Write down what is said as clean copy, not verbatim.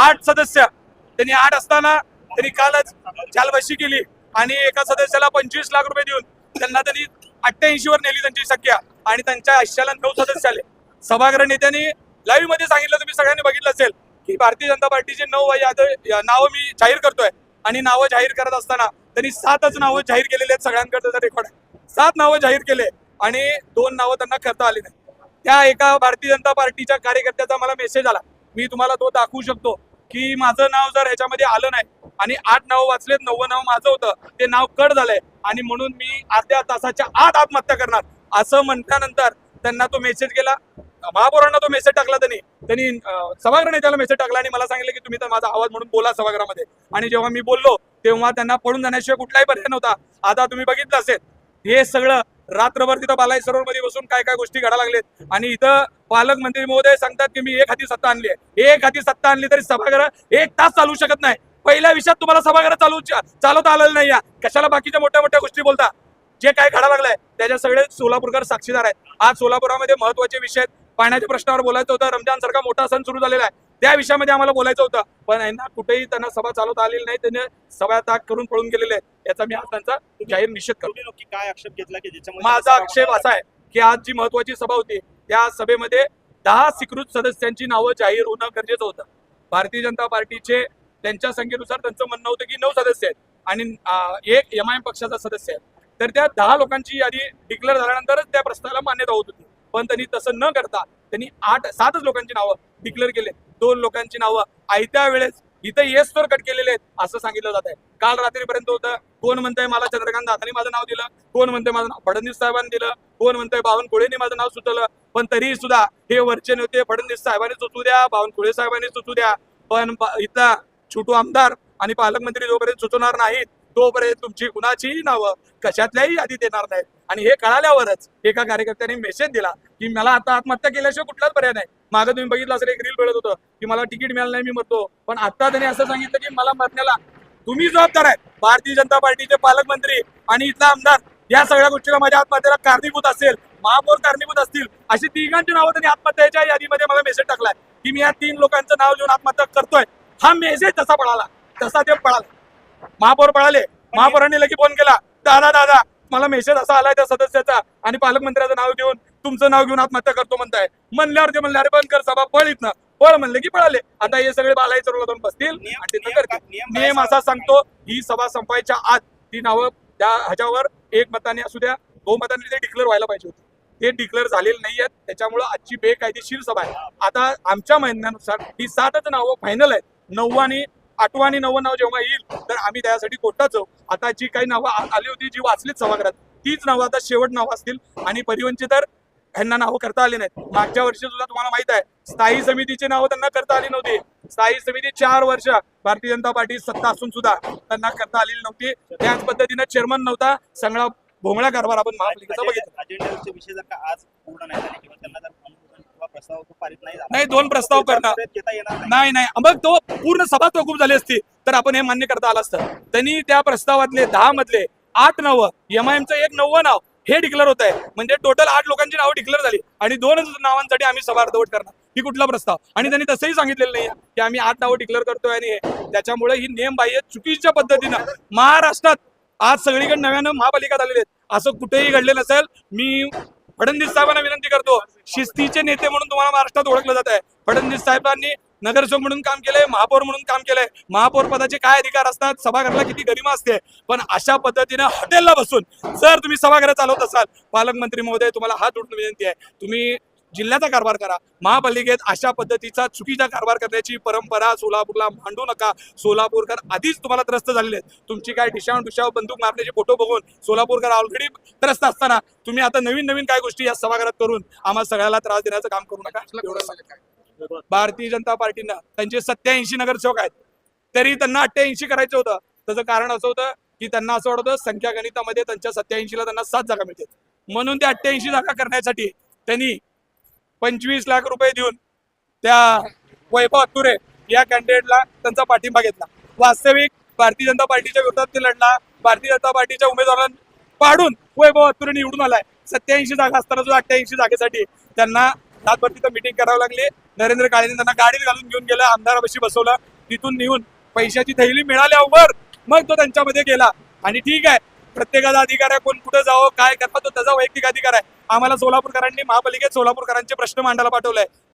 8 सदस्य, त्यांनी 8 असताना त्यांनी कालच चालबाशी केली आणि एका सदस्याला 25 लाख रुपये देऊन त्यांना त्यांनी 88 वर नेली त्यांची संख्या आणि त्यांच्या आयुष्याला 9 सदस्य आले. सभागृह नेत्यांनी लाईव्ह मध्ये सांगितलं, तुम्ही सगळ्यांनी बघितलं असेल की भारतीय जनता पार्टीचे 9 नावं मी जाहीर करतोय आणि नावं जाहीर करत असताना त्यांनी 7च नावं जाहीर केलेले आहेत. सगळ्यांकडे रेकॉर्ड आहे, 7 नावं जाहीर केले आणि 2 नावं त्यांना करता आली नाही. त्या एका भारतीय जनता पार्टीच्या कार्यकर्त्याचा मला मेसेज आला, मी तुम्हाला तो दाखवू शकतो की माझं नाव जर ह्याच्यामध्ये आलं नाही आणि 8 नाव वाचलेत, 9वं नाव माझं होतं, ते नाव कट झालंय आणि म्हणून मी अर्ध्या तासाच्या आत आत्महत्या करणार असं म्हटल्यानंतर त्यांना तो मेसेज गेला. महापौरांना तो मेसेज टाकला, त्यांनी सभागृह नेत्याला मेसेज टाकला आणि मला सांगितलं की तुम्ही तर माझा आवाज म्हणून बोला सभागृहामध्ये. आणि जेव्हा मी बोललो तेव्हा त्यांना पळून जाण्याशिवाय कुठलाही पर्याय नव्हता. आता तुम्ही बघितलं असेल हे सगळं रात्रभर तिथं बालाई सरोवरमध्ये बसून काय काय गोष्टी घडा लागलेत आणि इथं पालकमंत्री महोदय सांगतात की मी एक हाती सत्ता आणली आहे. एक हाती सत्ता आणली तरी सभागृह 1 तास चालू शकत नाही. पहिल्या विषयात तुम्हाला सभागृह चालवता आलेलं नाही. कशाला बाकीच्या मोठ्या मोठ्या गोष्टी बोलता? जे काय घडा लागलंय त्याच्या सगळे सोलापूरकर साक्षीदार आहेत. आज सोलापुरामध्ये महत्वाचे विषय, पाण्याच्या प्रश्नावर बोलायचं होतं, रमजान सारखा मोठा सण सुरू झालेला आहे, त्या विषयामध्ये आम्हाला बोलायचं होतं, पण यांना कुठेही त्यांना सभा चालवता आलेली नाही. त्यांनी सभा त्याग करून पळून गेलेले आहेत. याचा मी आज त्यांचा जाहीर निषेध करतो. नक्की काय आक्षेप घेतला की ज्याच्यामध्ये माझा आक्षेप असा आहे की आज जी महत्वाची सभा होती त्या सभेमध्ये 10 स्वीकृत सदस्यांची नावं जाहीर होणं गरजेचं होतं. भारतीय जनता पार्टीचे त्यांच्या संख्येनुसार त्यांचं म्हणणं होतं की 9 सदस्य आहेत आणि 1 MIM पक्षाचा सदस्य आहे. तर त्या 10 लोकांची यादी डिक्लेअर झाल्यानंतरच त्या प्रस्तावाला मान्यता होत होती. पण त्यांनी तसं न करता त्यांनी 7च लोकांची नावं डिक्लेअर केले. 2 लोकांची नावं आयत्या वेळेस इथं येस तर कट केलेले आहेत असं सांगितलं जात आहे. काल रात्रीपर्यंत होतं, कोण म्हणतंय मला चंद्रकांत दादांनी माझं नाव दिलं, कोण म्हणतंय माझं नाव फडणवीस साहेबांनी दिलं, कोण म्हणतंय बावनकुळेंनी माझं नाव सुचवलं. पण तरीही सुद्धा हे वरचे नेते फडणवीस साहेबांनी सुचवू द्या, बावनकुळे साहेबांनी सुचवू द्या, पण इथला छोटू आमदार आणि पालकमंत्री जोपर्यंत सुचवणार नाहीत तोपर्यंत तुमची कुणाचीही नावं कशातल्याही यादीत येणार नाहीत. आणि हे कळाल्यावरच एका कार्यकर्त्याने मेसेज दिला की मला आता आत्महत्या केल्याशिवाय कुठलाच पर्याय नाही. मागं तुम्ही बघितलं असेल एक रील मिळत होतं की मला तिकीट मिळालं नाही, मी मरतो. पण आता त्यांनी असं सांगितलं की मला मरण्याला तुम्ही जबाबदार आहेत, भारतीय जनता पार्टीचे पालकमंत्री आणि इथला आमदार, या सगळ्या गोष्टीला माझ्या आत्महत्येला कारणीभूत असेल, महापौर कारणीभूत असतील, अशी 3घांची नावं त्यांनी आत्महत्येच्या यादीमध्ये मला मेसेज टाकलाय की मी या 3 लोकांचं नाव लिहून आत्महत्या करतोय. हा मेसेज तसा पळाला, तसा ते पळाला. महापौर पळाले, महापौरांनी लगेच फोन केला, दादा मला मेसेज असा आलाय त्या सदस्याचा आणि पालकमंत्र्याचं नाव घेऊन तुमचं नाव घेऊन आत्महत्या करतो म्हणताय. म्हणल्यावर ते म्हणले अरे बंद कर सभा, पळ इथनं, पळ म्हणले की पळाले. आता हे सगळे बालाई चरोला जाऊन बसतील आणि तिथं करतील. नियम असा सांगतो ही सभा संपायच्या आत ती नावं त्या ह्याच्यावर 1 मताने असू द्या 2 मतांनी ते डिक्लेअर व्हायला पाहिजे होते. ते डिक्लेअर झालेले नाही आहेत. त्याच्यामुळे आजची बेकायदेशीर सभा आहे. आता आमच्या म्हणण्यानुसार ही 7च नावं फायनल आहेत. 9वं आणि 8वं आणि 9वं नाव जेव्हा येईल तर आम्ही त्यासाठी कोर्टात जाऊ. आता जी काही नावं आली होती जी वाचलीत सभागृहात तीच नावं आता शेवट नावं असतील आणि परिवहनची तर ह्यांना नावं करता आली नाहीत. मागच्या वर्षी सुद्धा तुम्हाला माहित आहे स्थायी समितीची नावं त्यांना करता आली नव्हती. स्थायी समिती 4 वर्ष भारतीय जनता पार्टी सत्ता असून सुद्धा त्यांना करता आलेली नव्हती. त्याच पद्धतीने चेअरमन नव्हता. सगळा भोंगळा कारभार आपण महापालिकेचा बघितला. अजेंड्यावरचे विषय जर का आज पूर्ण नाही झाले किंवा त्यांना जर प्रस्ताव पारित नाही 2 प्रस्ताव करणार नाही. मग तो पूर्ण सभा तहकूब झाली असती तर आपण हे मान्य करता आलं असतं. त्यांनी त्या प्रस्तावातले 10 मधले 8 नावं, MIMचं 1 9वं नाव हे डिक्लेअर होत आहे. म्हणजे टोटल 8 लोकांची नावं डिक्लेअर झाली आणि 2 नावांसाठी आम्ही सभा अर्धवट करणार. ही कुठला प्रस्ताव? आणि त्यांनी तसंही सांगितलेलं नाही की आम्ही 8 नावं डिक्लेअर करतोय. आणि त्याच्यामुळे ही नियमबाह्य चुकीच्या पद्धतीनं महाराष्ट्रात आज सगळीकडे नव्यानं महापालिका झालेले आहेत. असं कुठेही घडले नसेल. मी फडणवीस साहेबांना विनंती करतो, शिस्तीचे नेते म्हणून तुम्हाला महाराष्ट्रात ओळखलं जात आहे. फडणवीस साहेबांनी नगरसेवक म्हणून काम केलंय, महापौर म्हणून काम केलंय. महापौर पदाचे काय अधिकार असतात, सभागृहाला किती गरिमा असते. पण अशा पद्धतीनं हॉटेलला बसून जर तुम्ही सभागृह चालवत असाल, पालकमंत्री महोदय तुम्हाला हात जोडून विनंती आहे, तुम्ही जिल्ह्याचा कारभार करा. महापालिकेत अशा पद्धतीचा चुकीचा कारभार करण्याची परंपरा सोलापूरला मांडू नका. सोलापूरकर आधीच तुम्हाला त्रस्त झालेले आहेत. तुमची काय डिशाव बंदूक मारण्याचे फोटो बघून सोलापूरकर ऑलरेडी त्रस्त असताना तुम्ही आता नवीन काय गोष्टी या सभागृहात करून आम्हाला सगळ्याला त्रास देण्याचं काम करू नका. एवढं भारतीय जनता पार्टीनं त्यांचे 87 नगरसेवक आहेत तरी त्यांना 88 करायचं होतं. त्याचं कारण असं होतं की त्यांना असं वाटतं संख्या गणितामध्ये त्यांच्या 87ला त्यांना 7 जागा मिळतात म्हणून त्या 88 जागा करण्यासाठी त्यांनी 25 लाख रुपये देऊन त्या वैभव अत्तुरे या कॅन्डिडेटला त्यांचा पाठिंबा घेतला. वास्तविक भारतीय जनता पार्टीच्या विरोधात ते लढला. भारतीय जनता पार्टीच्या उमेदवारांना पाडून वैभव अत्तुरे निवडून आलाय. 87 जागा असताना जो 88 जागेसाठी त्यांना रातभर तिथं मिटिंग करावी लागली. नरेंद्र काळेंनी त्यांना गाडीत घालून घेऊन गेलं, आमदारापाशी बसवलं, तिथून नेऊन पैशाची थैली मिळाल्यावर मग तो त्यांच्यामध्ये गेला. आणि ठीक आहे, प्रत्येकाचा अधिकार आहे, कोण कुठे जावं काय करावं तो त्याचा वैयक्तिक अधिकार आहे. आम्हाला सोलापूरकरांनी महापालिकेत सोलापूरकरांचे प्रश्न मांडायला पाठवलाय.